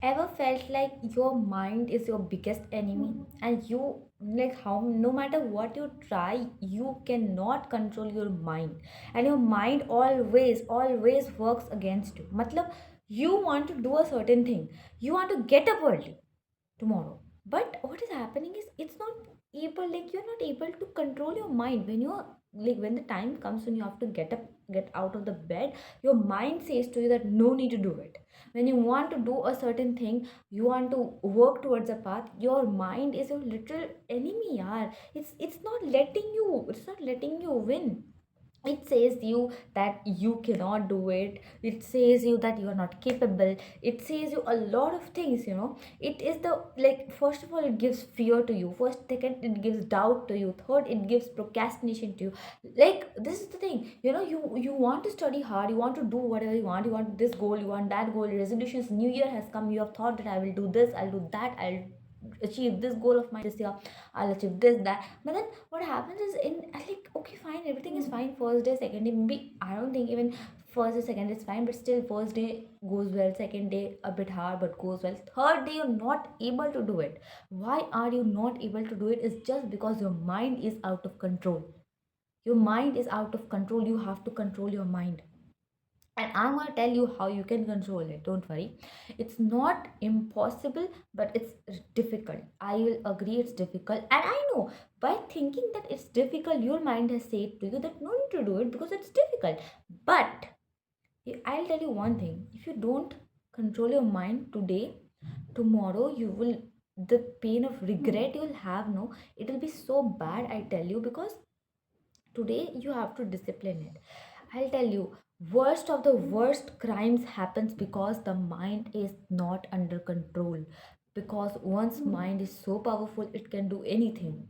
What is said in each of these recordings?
Ever felt like your mind is your biggest enemy, and you, like, how no matter what you try, you cannot control your mind, and your mind always works against you. Matlab, you want to do a certain thing, you want to get up early tomorrow, but what is happening is it's not able, like you're not able to control your mind. When you're, like, when the time comes when you have to get up, get out of the bed, your mind says to you that no need to do it. When you want to do a certain thing, you want to work towards a path, your mind is your literal enemy, yaar. It's not letting you, it's not letting you win. It says you that you cannot do it says you that you are not capable, it says you a lot of things, you know. It is the, like, first of all it gives fear to you, first, second it gives doubt to you, third it gives procrastination to you. Like, this is the thing, you know, you want to study hard, you want to do whatever you want this goal, you want that goal, resolutions, new year has come, you have thought that I will do this, I'll do that, I'll achieve this goal of mine this year, I'll achieve this, that. But then what happens is, in, like, okay fine, everything is fine, first day, second day, maybe I don't think even first or second is fine, but still first day goes well, second day a bit hard but goes well, third day you're not able to do it. Why are you not able to do it? Is just because your mind is out of control. Your mind is out of control, you have to control your mind. And I'm going to tell you how you can control it, don't worry. It's not impossible, but it's difficult. I will agree it's difficult, and I know by thinking that it's difficult, your mind has said to you that no need to do it because it's difficult. But I'll tell you one thing, if you don't control your mind today, tomorrow you will, the pain of regret you'll have, no, it will be so bad, I tell you. Because today you have to discipline it. I'll tell you, worst of the worst crimes happens because the mind is not under control. Because one's mind is so powerful, it can do anything.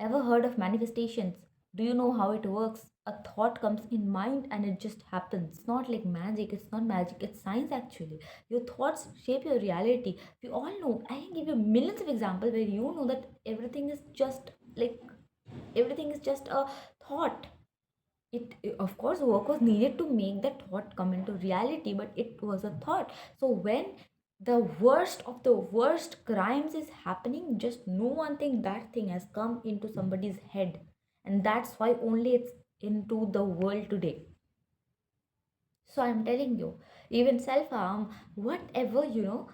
Ever heard of manifestations? Do you know how it works? A thought comes in mind and it just happens. It's not like magic, it's not magic, it's science actually. Your thoughts shape your reality. We all know, I can give you millions of examples where you know that everything is just, like, everything is just a thought. It, of course, work was needed to make that thought come into reality, but it was a thought. So when the worst of the worst crimes is happening, just know one thing, that thing has come into somebody's head, and that's why only it's into the world today. So I'm telling you, even self-harm, whatever, you know,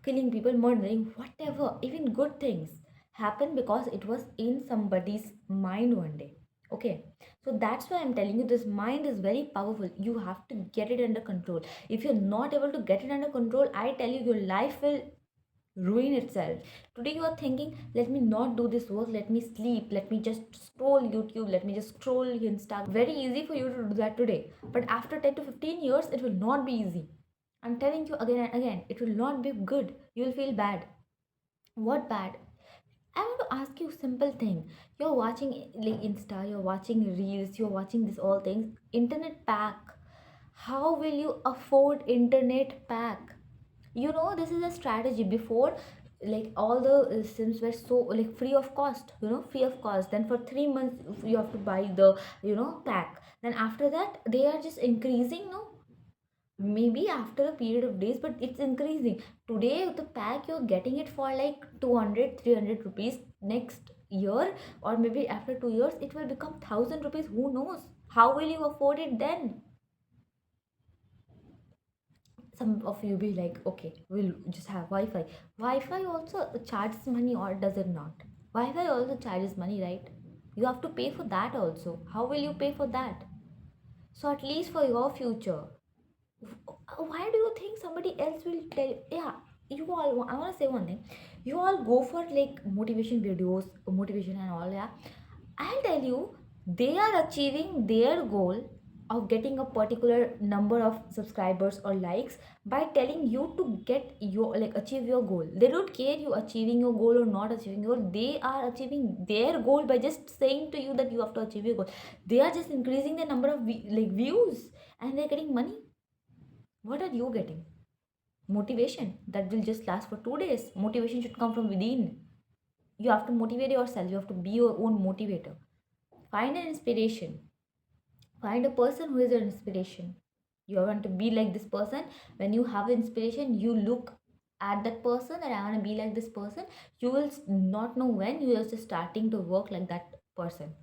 killing people, murdering, whatever, even good things happen because it was in somebody's mind one day. Okay, so that's why I'm telling you, this mind is very powerful, you have to get it under control. If you're not able to get it under control, I tell you, your life will ruin itself. Today you are thinking, let me not do this work, let me sleep, let me just scroll YouTube, let me just scroll Insta. Very easy for you to do that today, but after 10 to 15 years it will not be easy. I'm telling you again and again, it will not be good, you will feel bad. What bad? I want to ask you a simple thing. You're watching, like, Insta, you're watching reels, you're watching this all things, internet pack. How will you afford internet pack? You know, this is a strategy. Before, like, all the sims were so, like, free of cost, you know, free of cost. Then for 3 months you have to buy the, you know, pack. Then after that they are just increasing, no, maybe after a period of days, but it's increasing. Today the pack you're getting it for like 200, 300 rupees. Next year, or maybe after 2 years, it will become 1000 rupees. Who knows how will you afford it then? Some of you be like, okay, we'll just have wi-fi. Wi-Fi also charges money, or does it not? Wi-Fi also charges money, right? You have to pay for that also. How will you pay for that? So at least for your future, why do you think somebody else will tell? Yeah, you all, I want to say one thing, you all go for like motivation videos, motivation and all, yeah. I'll tell you, they are achieving their goal of getting a particular number of subscribers or likes by telling you to get your, like, achieve your goal. They don't care you achieving your goal or not achieving your goal. They are achieving their goal by just saying to you that you have to achieve your goal. They are just increasing the number of like views, and they're getting money. What are you getting? Motivation that will just last for 2 days. Motivation should come from within. You have to motivate yourself, you have to be your own motivator. Find an inspiration, find a person who is your inspiration. You want to be like this person. When you have inspiration, you look at that person, and I want to be like this person, you will not know when you are just starting to work like that person.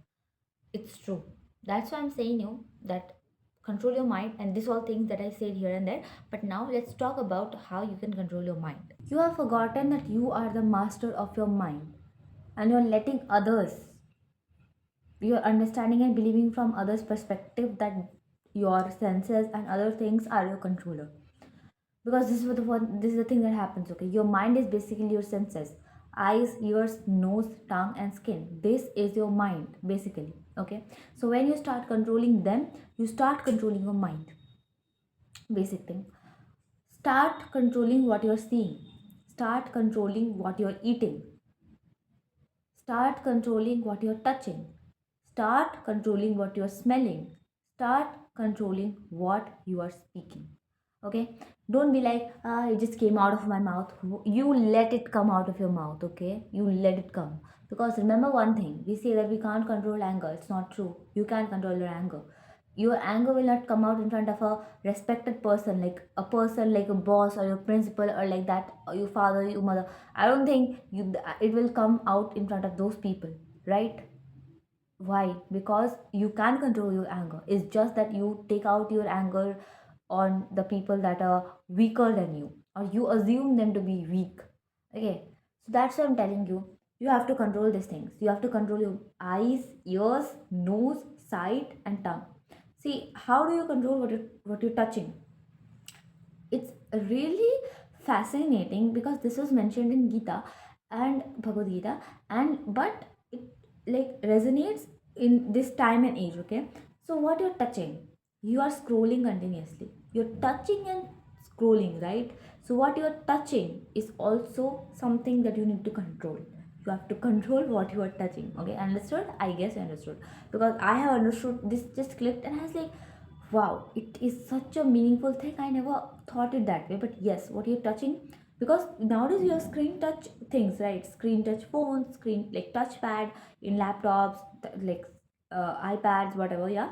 It's true. That's why I'm saying you that control your mind, and this all things that I said here and there. But now let's talk about how you can control your mind. You have forgotten that you are the master of your mind, and you're letting others, you're understanding and believing from others' perspective that your senses and other things are your controller. Because this is what the one, this is the thing that happens. Okay, your mind is basically your senses: eyes, ears, nose, tongue, and skin. This is your mind basically. Okay, so when you start controlling them, you start controlling your mind. Basic thing. Start controlling what you're seeing. Start controlling what you're eating. Start controlling what you're touching. Start controlling what you're smelling. Start controlling what you are speaking. Okay? Don't be like, it just came out of my mouth. You let it come out of your mouth, okay? You let it come. Because remember one thing, we say that we can't control anger. It's not true. You can control your anger. Your anger will not come out in front of a respected person like a boss or your principal or like that, or your father, your mother. I don't think it will come out in front of those people, right? Why? Because you can control your anger. It's just that you take out your anger on the people that are weaker than you, or you assume them to be weak. Okay, so that's what I'm telling you. You have to control these things. You have to control your eyes, ears, nose, sight, and tongue. See, how do you control what you're touching? It's really fascinating because this was mentioned in Gita and Bhagavad Gita, and but it like resonates in this time and age. Okay, so what you're touching, you are scrolling continuously. You're touching and scrolling, right? So what you're touching is also something that you need to control. You have to control what you are touching. Okay, understood? I guess you understood, because I have understood. This just clicked and I was like, wow, it is such a meaningful thing. I never thought it that way. But yes, what you're touching, because nowadays you have screen touch things, right? Screen touch phones, screen like touchpad in laptops, iPads, whatever. Yeah,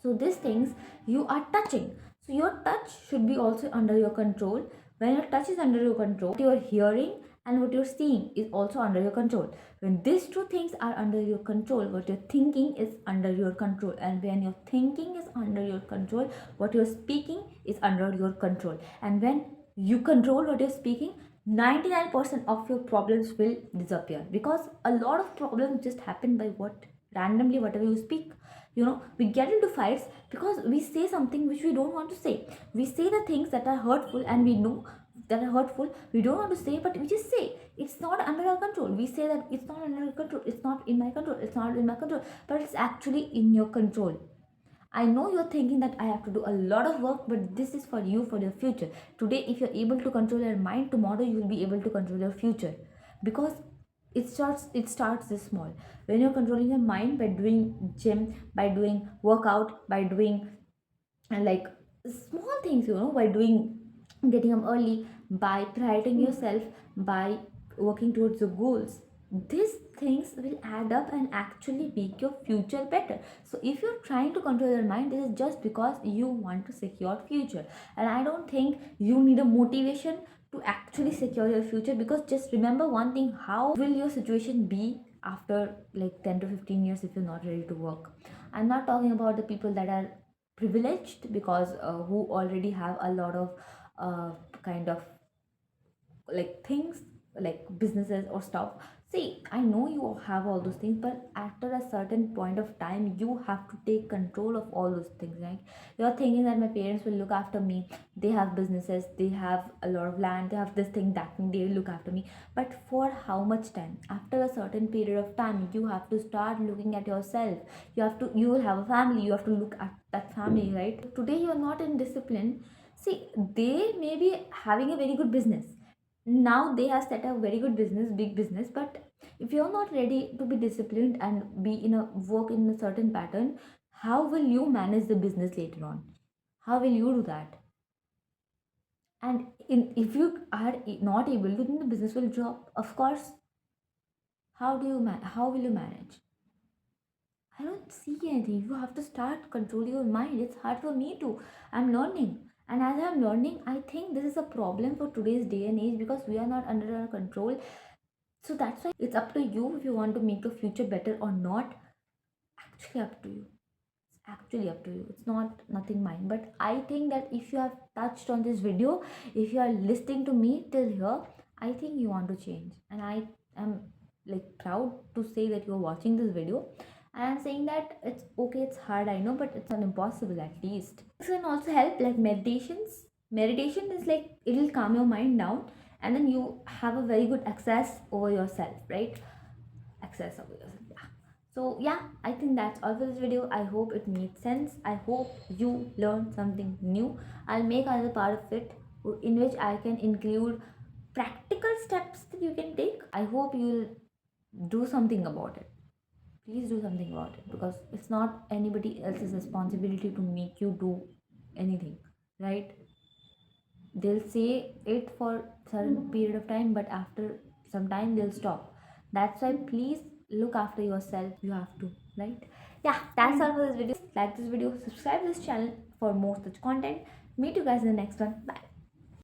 so these things you are touching. So your touch should be also under your control. When your touch is under your control, what you are hearing and what you're seeing is also under your control. When these two things are under your control, what you're thinking is under your control. And when your thinking is under your control, what you're speaking is under your control. And when you control what you're speaking, 99% of your problems will disappear, because a lot of problems just happen by what randomly whatever you speak. We get into fights because we say something which we don't want to say. We say the things that are hurtful, and we know that are hurtful, we don't want to say, but we just say. It's not under our control. We say that it's not under our control, it's not in my control, it's not in my control, but it's actually in your control. I know you're thinking that I have to do a lot of work, but this is for you, for your future. Today, if you're able to control your mind, tomorrow you will be able to control your future. Because it starts this small. When you're controlling your mind by doing gym, by doing workout, by doing like small things, by doing getting up early, by prioritizing yourself, by working towards your goals, these things will add up and actually make your future better. So if you're trying to control your mind, this is just because you want to secure future. And I don't think you need a motivation to actually secure your future, because just remember one thing: how will your situation be after like 10 to 15 years if you're not ready to work? I'm not talking about the people that are privileged, because who already have a lot of uh, kind of like things, like businesses or stuff. See, I know you have all those things, but after a certain point of time you have to take control of all those things, right? You're thinking that my parents will look after me. They have businesses, they have a lot of land, they have this thing, that thing, they will look after me. But for how much time? After a certain period of time you have to start looking at yourself. You will have a family, you have to look at that family, right? Today you're not in discipline. See, they may be having a very good business. Now they have set a very good business, big business, but if you're not ready to be disciplined and be in a work in a certain pattern, how will you manage the business later on? How will you do that? And if you are not able to, then the business will drop, of course. How will you manage? I don't see anything. You have to start controlling your mind. It's hard for me too. I'm learning. And as I'm learning, I think this is a problem for today's day and age, because we are not under our control. So that's why it's up to you if you want to make your future better or not. Actually up to you. It's actually up to you. It's not nothing mine. But I think that if you have touched on this video, if you are listening to me till here, I think you want to change. And I am like proud to say that you're watching this video. And I'm saying that it's okay, it's hard, I know, but it's not impossible at least. This can also help, like meditations. Meditation is like, it will calm your mind down, and then you have a very good access over yourself, right? Access over yourself, yeah. So yeah, I think that's all for this video. I hope it made sense. I hope you learned something new. I'll make another part of it in which I can include practical steps that you can take. I hope you'll do something about it. Please do something about it, because it's not anybody else's responsibility to make you do anything, right? They'll say it for certain period of time, but after some time they'll stop. That's why please look after yourself. You have to, right? Yeah, that's all for this video. Like this video, subscribe this channel for more such content. Meet you guys in the next one. Bye.